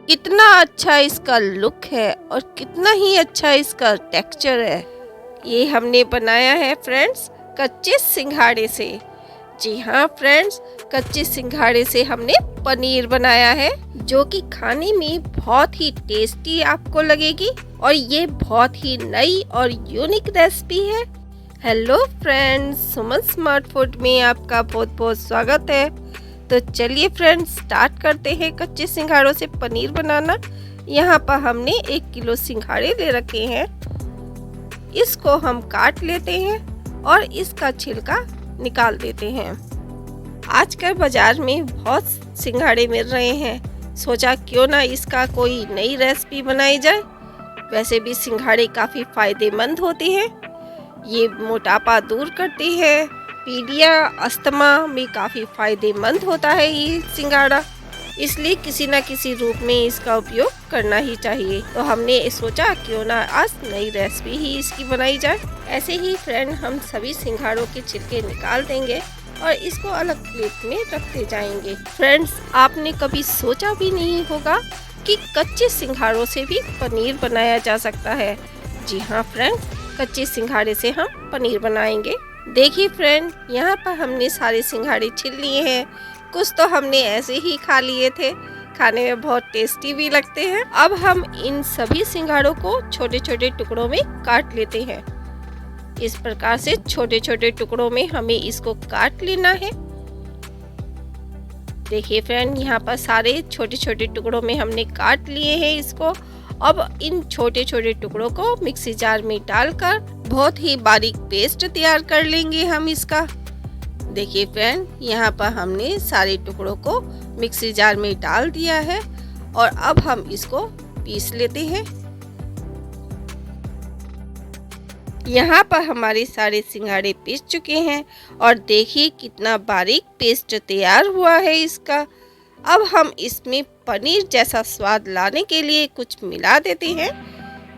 कितना अच्छा इसका लुक है और कितना ही अच्छा इसका टेक्सचर है। ये हमने बनाया है फ्रेंड्स कच्चे सिंघाड़े से। जी हाँ फ्रेंड्स, कच्चे सिंघाड़े से हमने पनीर बनाया है जो कि खाने में बहुत ही टेस्टी आपको लगेगी और ये बहुत ही नई और यूनिक रेसिपी है। हेलो फ्रेंड्स, सुमन स्मार्ट फूड में आपका बहुत बहुत स्वागत है। तो चलिए फ्रेंड्स स्टार्ट करते हैं कच्चे सिंघाड़ों से पनीर बनाना। यहाँ पर हमने 1 किलो सिंघाड़े ले रखे हैं। इसको हम काट लेते हैं और इसका छिलका निकाल देते हैं। आजकल बाजार में बहुत सिंघाड़े मिल रहे हैं, सोचा क्यों ना इसका कोई नई रेसिपी बनाई जाए। वैसे भी सिंघाड़े काफ़ी फायदेमंद होते हैं, ये मोटापा दूर करते हैं, पीलिया अस्थमा में काफ़ी फायदेमंद होता है ये सिंघाड़ा, इसलिए किसी न किसी रूप में इसका उपयोग करना ही चाहिए। तो हमने सोचा क्यों ना आज नई रेसिपी ही इसकी बनाई जाए। ऐसे ही फ्रेंड हम सभी सिंघाड़ों के छिलके निकाल देंगे और इसको अलग प्लेट में रखते जाएंगे। फ्रेंड्स, आपने कभी सोचा भी नहीं होगा कि कच्चे सिंघाड़ों से भी पनीर बनाया जा सकता है। जी हाँ फ्रेंड्स, कच्चे सिंघाड़े से हम पनीर बनाएंगे। देखिए फ्रेंड, यहाँ पर हमने सारे सिंघाड़े छील लिए हैं। कुछ तो हमने ऐसे ही खा लिए थे, खाने में बहुत टेस्टी भी लगते हैं। अब हम इन सभी सिंघाड़ों को छोटे छोटे टुकड़ों में काट लेते हैं। इस प्रकार से छोटे छोटे टुकड़ों में हमें इसको काट लेना है। देखिए फ्रेंड, यहाँ पर सारे छोटे छोटे टुकड़ों में हमने काट लिए हैं इसको। अब इन छोटे छोटे टुकड़ों को मिक्सी जार में डालकर बहुत ही बारीक पेस्ट तैयार कर लेंगे हम इसका। देखिए फ्रेंड, यहाँ पर हमने सारे टुकड़ों को मिक्सी जार में डाल दिया है और अब हम इसको पीस लेते हैं। यहाँ पर हमारे सारे सिंघाड़े पीस चुके हैं और देखिए कितना बारीक पेस्ट तैयार हुआ है इसका। अब हम इसमें पनीर जैसा स्वाद लाने के लिए कुछ मिला देते हैं।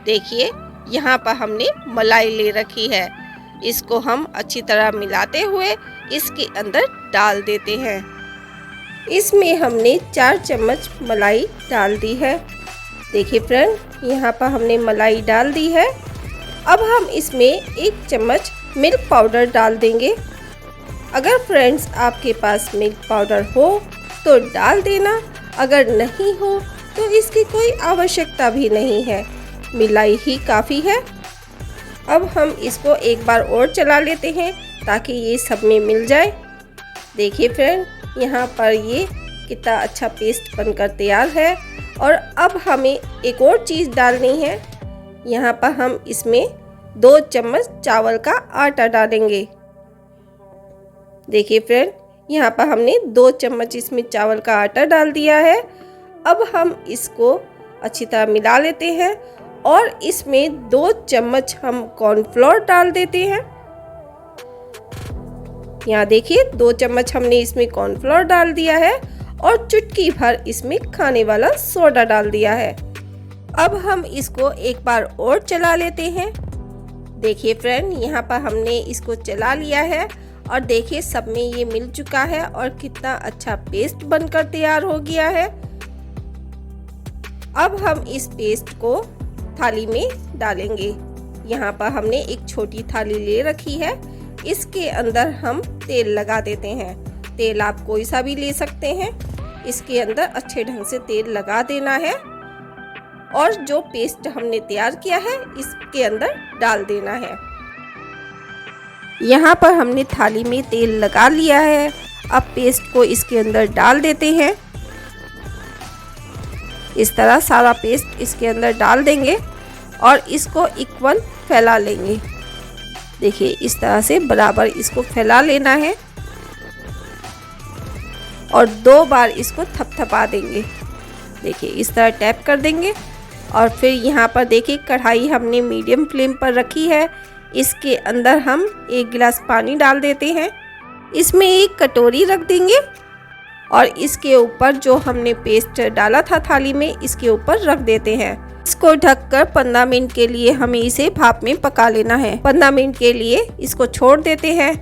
देखिए यहाँ पर हमने मलाई ले रखी है, इसको हम अच्छी तरह मिलाते हुए इसके अंदर डाल देते हैं। इसमें हमने 4 चम्मच मलाई डाल दी है। देखिए फ्रेंड, यहाँ पर हमने मलाई डाल दी है। अब हम इसमें 1 चम्मच मिल्क पाउडर डाल देंगे। अगर फ्रेंड्स आपके पास मिल्क पाउडर हो तो डाल देना, अगर नहीं हो तो इसकी कोई आवश्यकता भी नहीं है, मिलाई ही काफ़ी है। अब हम इसको एक बार और चला लेते हैं ताकि ये सब में मिल जाए। देखिए फ्रेंड, यहाँ पर ये कितना अच्छा पेस्ट बनकर तैयार है। और अब हमें एक और चीज़ डालनी है। यहाँ पर हम इसमें 2 चम्मच चावल का आटा डालेंगे। देखिए फ्रेंड, यहाँ पर हमने 2 चम्मच इसमें चावल का आटा डाल दिया है। अब हम इसको अच्छी तरह मिला लेते हैं और इसमें 2 चम्मच हम कॉर्नफ्लोर डाल देते हैं। यहाँ देखिए 2 चम्मच हमने इसमें कॉर्नफ्लोर डाल दिया है और चुटकी भर इसमें खाने वाला सोडा डाल दिया है। अब हम इसको एक बार और चला लेते हैं। देखिए फ्रेंड, यहाँ पर हमने इसको चला लिया है और देखिए सब में ये मिल चुका है और कितना अच्छा पेस्ट बनकर तैयार हो गया है। अब हम इस पेस्ट को थाली में डालेंगे। यहाँ पर हमने एक छोटी थाली ले रखी है, इसके अंदर हम तेल लगा देते हैं। तेल आप कोई सा भी ले सकते हैं। इसके अंदर अच्छे ढंग से तेल लगा देना है और जो पेस्ट हमने तैयार किया है इसके अंदर डाल देना है। यहाँ पर हमने थाली में तेल लगा लिया है। अब पेस्ट को इसके अंदर डाल देते हैं। इस तरह सारा पेस्ट इसके अंदर डाल देंगे और इसको इक्वल फैला लेंगे। देखिए इस तरह से बराबर इसको फैला लेना है और 2 बार इसको थपथपा देंगे। देखिए इस तरह टैप कर देंगे और फिर यहाँ पर देखिए कढ़ाई हमने मीडियम फ्लेम पर रखी है। इसके अंदर हम 1 गिलास पानी डाल देते हैं। इसमें 1 कटोरी रख देंगे और इसके ऊपर जो हमने पेस्ट डाला था थाली में, इसके ऊपर रख देते हैं। इसको ढककर 15 मिनट के लिए हमें इसे भाप में पका लेना है। 15 मिनट के लिए इसको छोड़ देते हैं।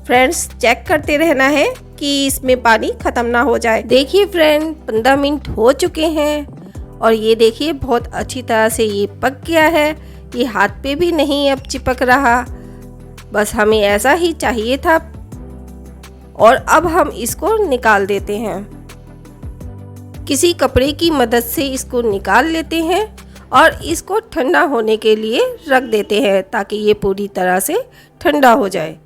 फ्रेंड्स, चेक करते रहना है कि इसमें पानी ख़त्म ना हो जाए। देखिए फ्रेंड 15 मिनट हो चुके हैं और ये देखिए बहुत अच्छी तरह से ये पक गया है। ये हाथ पे भी नहीं अब चिपक रहा, बस हमें ऐसा ही चाहिए था। और अब हम इसको निकाल देते हैं। किसी कपड़े की मदद से इसको निकाल लेते हैं और इसको ठंडा होने के लिए रख देते हैं ताकि ये पूरी तरह से ठंडा हो जाए।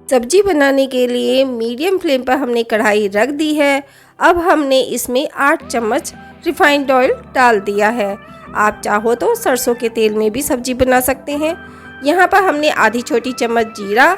सब्जी बनाने के लिए मीडियम फ्लेम पर हमने कढ़ाई रख दी है। अब हमने इसमें 8 चम्मच रिफाइंड ऑयल डाल दिया है। आप चाहो तो सरसों के तेल में भी सब्जी बना सकते हैं। यहाँ पर हमने आधी छोटी चम्मच जीरा,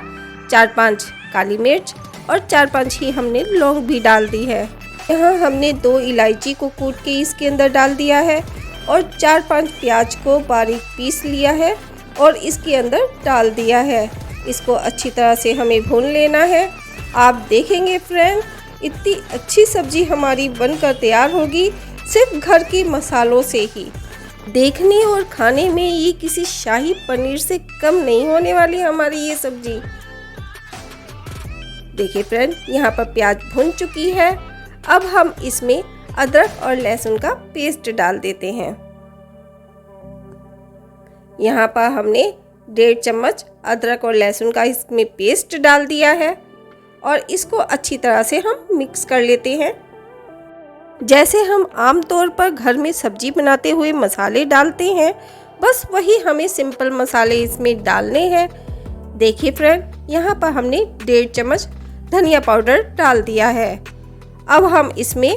4-5 काली मिर्च और 4-5 ही हमने लौंग भी डाल दी है। यहाँ हमने 2 इलायची को कूट के इसके अंदर डाल दिया है और 4-5 प्याज को बारीक पीस लिया है और इसके अंदर डाल दिया है। इसको अच्छी तरह से हमें भून लेना है। आप देखेंगे फ्रेंड, इतनी अच्छी सब्जी हमारी बनकर तैयार होगी सिर्फ घर के मसालों से ही। देखने और खाने में ये किसी शाही पनीर से कम नहीं होने वाली हमारी ये सब्जी। देखिए फ्रेंड, यहाँ पर प्याज भुन चुकी है। अब हम इसमें अदरक और लहसुन का पेस्ट डाल देते हैं। यहाँ पर हमने 1.5 चम्मच अदरक और लहसुन का इसमें पेस्ट डाल दिया है और इसको अच्छी तरह से हम मिक्स कर लेते हैं। जैसे हम आमतौर पर घर में सब्जी बनाते हुए मसाले डालते हैं, बस वही हमें सिंपल मसाले इसमें डालने हैं। देखिए फ्रेंड, यहाँ पर हमने 1.5 चम्मच धनिया पाउडर डाल दिया है। अब हम इसमें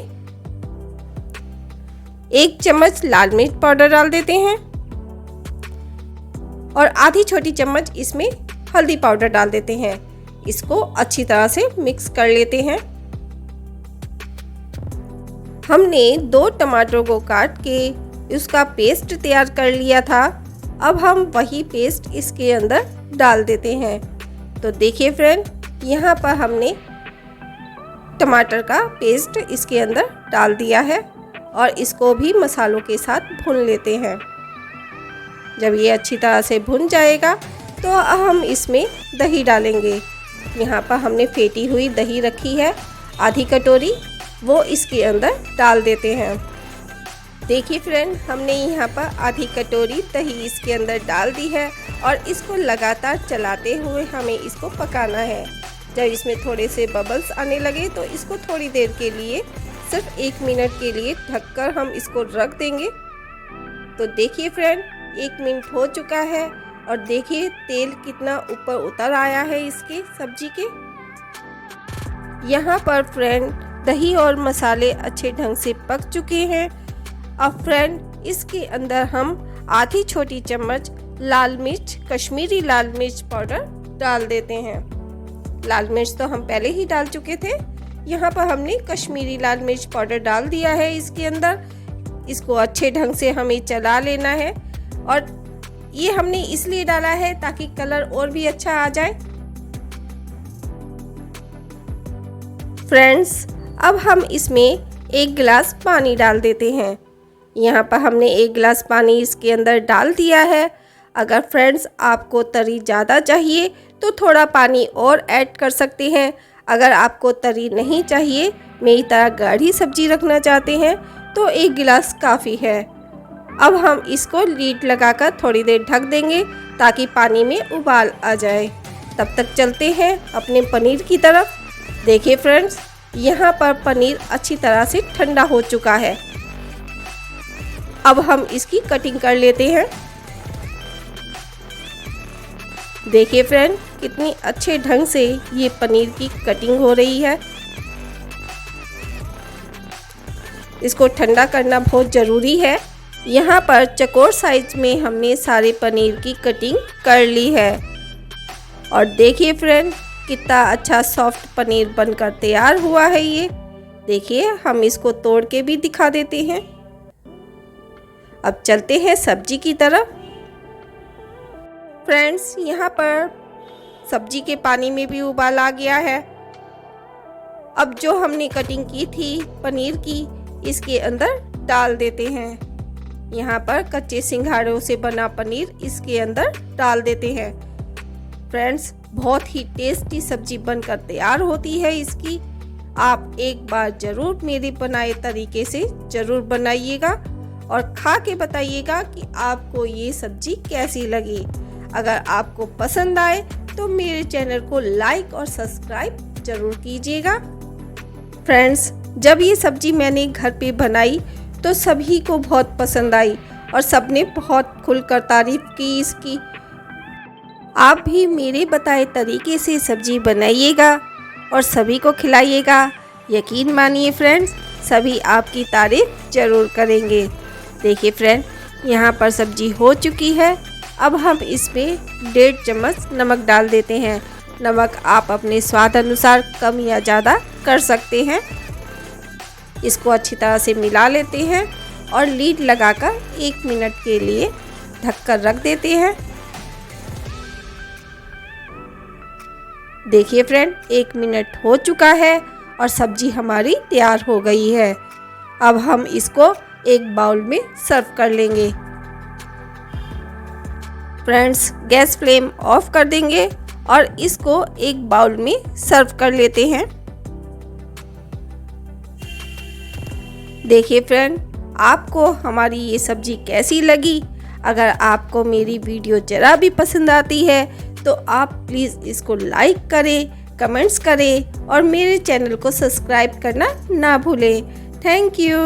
1 चम्मच लाल मिर्च पाउडर डाल देते हैं और आधी छोटी चम्मच इसमें हल्दी पाउडर डाल देते हैं। इसको अच्छी तरह से मिक्स कर लेते हैं। हमने 2 टमाटरों को काट के उसका पेस्ट तैयार कर लिया था। अब हम वही पेस्ट इसके अंदर डाल देते हैं। तो देखिए फ्रेंड, यहाँ पर हमने टमाटर का पेस्ट इसके अंदर डाल दिया है और इसको भी मसालों के साथ भून लेते हैं। जब ये अच्छी तरह से भुन जाएगा तो हम इसमें दही डालेंगे। यहाँ पर हमने फेंटी हुई दही रखी है आधी कटोरी, वो इसके अंदर डाल देते हैं। देखिए फ्रेंड, हमने यहाँ पर आधी कटोरी दही इसके अंदर डाल दी है और इसको लगातार चलाते हुए हमें इसको पकाना है। जब इसमें थोड़े से बबल्स आने लगे तो इसको थोड़ी देर के लिए, सिर्फ 1 मिनट के लिए ढककर हम इसको रख देंगे। तो देखिए फ्रेंड, 1 मिनट हो चुका है और देखिए तेल कितना ऊपर उतर आया है इसके सब्जी के। यहाँ पर फ्रेंड दही और मसाले अच्छे ढंग से पक चुके हैं। अब फ्रेंड इसके अंदर हम आधी छोटी चम्मच लाल मिर्च, कश्मीरी लाल मिर्च पाउडर डाल देते हैं। लाल मिर्च तो हम पहले ही डाल चुके थे। यहाँ पर हमने कश्मीरी लाल मिर्च पाउडर डाल दिया है इसके अंदर। इसको अच्छे ढंग से हमें चला लेना है और ये हमने इसलिए डाला है ताकि कलर और भी अच्छा आ जाए। फ्रेंड्स, अब हम इसमें 1 गिलास पानी डाल देते हैं। यहाँ पर हमने 1 गिलास पानी इसके अंदर डाल दिया है। अगर फ्रेंड्स आपको तरी ज़्यादा चाहिए तो थोड़ा पानी और ऐड कर सकते हैं। अगर आपको तरी नहीं चाहिए, मेरी तरह गाढ़ी सब्जी रखना चाहते हैं, तो 1 गिलास काफ़ी है। अब हम इसको लीड लगाकर थोड़ी देर ढक देंगे ताकि पानी में उबाल आ जाए। तब तक चलते हैं अपने पनीर की तरफ। देखिए फ्रेंड्स, यहाँ पर पनीर अच्छी तरह से ठंडा हो चुका है। अब हम इसकी कटिंग कर लेते हैं। देखिए फ्रेंड, कितनी अच्छे ढंग से ये पनीर की कटिंग हो रही है। इसको ठंडा करना बहुत ज़रूरी है। यहाँ पर चौकोर साइज में हमने सारे पनीर की कटिंग कर ली है और देखिए फ्रेंड, कितना अच्छा सॉफ्ट पनीर बनकर तैयार हुआ है। ये देखिए, हम इसको तोड़ के भी दिखा देते हैं। अब चलते हैं सब्जी की तरफ। फ्रेंड्स, यहाँ पर सब्जी के पानी में भी उबाल आ गया है। अब जो हमने कटिंग की थी पनीर की, इसके अंदर डाल देते हैं। यहाँ पर कच्चे सिंघाड़ों से बना पनीर इसके अंदर डाल देते हैं। फ्रेंड्स, बहुत ही टेस्टी सब्जी बनकर तैयार होती है इसकी। आप एक बार ज़रूर मेरे बनाए तरीके से ज़रूर बनाइएगा और खा के बताइएगा कि आपको ये सब्ज़ी कैसी लगी। अगर आपको पसंद आए तो मेरे चैनल को लाइक और सब्सक्राइब ज़रूर कीजिएगा। फ्रेंड्स, जब ये सब्ज़ी मैंने घर पे बनाई तो सभी को बहुत पसंद आई और सबने बहुत खुलकर तारीफ़ की इसकी। आप भी मेरे बताए तरीके से सब्ज़ी बनाइएगा और सभी को खिलाइएगा। यकीन मानिए फ्रेंड्स, सभी आपकी तारीफ़ ज़रूर करेंगे। देखिए फ्रेंड, यहाँ पर सब्ज़ी हो चुकी है। अब हम इसमें 1.5 चम्मच नमक डाल देते हैं। नमक आप अपने स्वाद अनुसार कम या ज़्यादा कर सकते हैं। इसको अच्छी तरह से मिला लेते हैं और लीड लगाकर 1 मिनट के लिए ढककर रख देते हैं। देखिए फ्रेंड, 1 मिनट हो चुका है और सब्जी हमारी तैयार हो गई है। अब हम इसको एक बाउल में सर्व कर लेंगे। फ्रेंड्स, गैस फ्लेम ऑफ कर देंगे और इसको एक बाउल में सर्व कर लेते हैं। देखिए फ्रेंड, आपको हमारी ये सब्ज़ी कैसी लगी? अगर आपको मेरी वीडियो ज़रा भी पसंद आती है तो आप प्लीज़ इसको लाइक करें, कमेंट्स करें और मेरे चैनल को सब्सक्राइब करना ना भूलें। Thank you.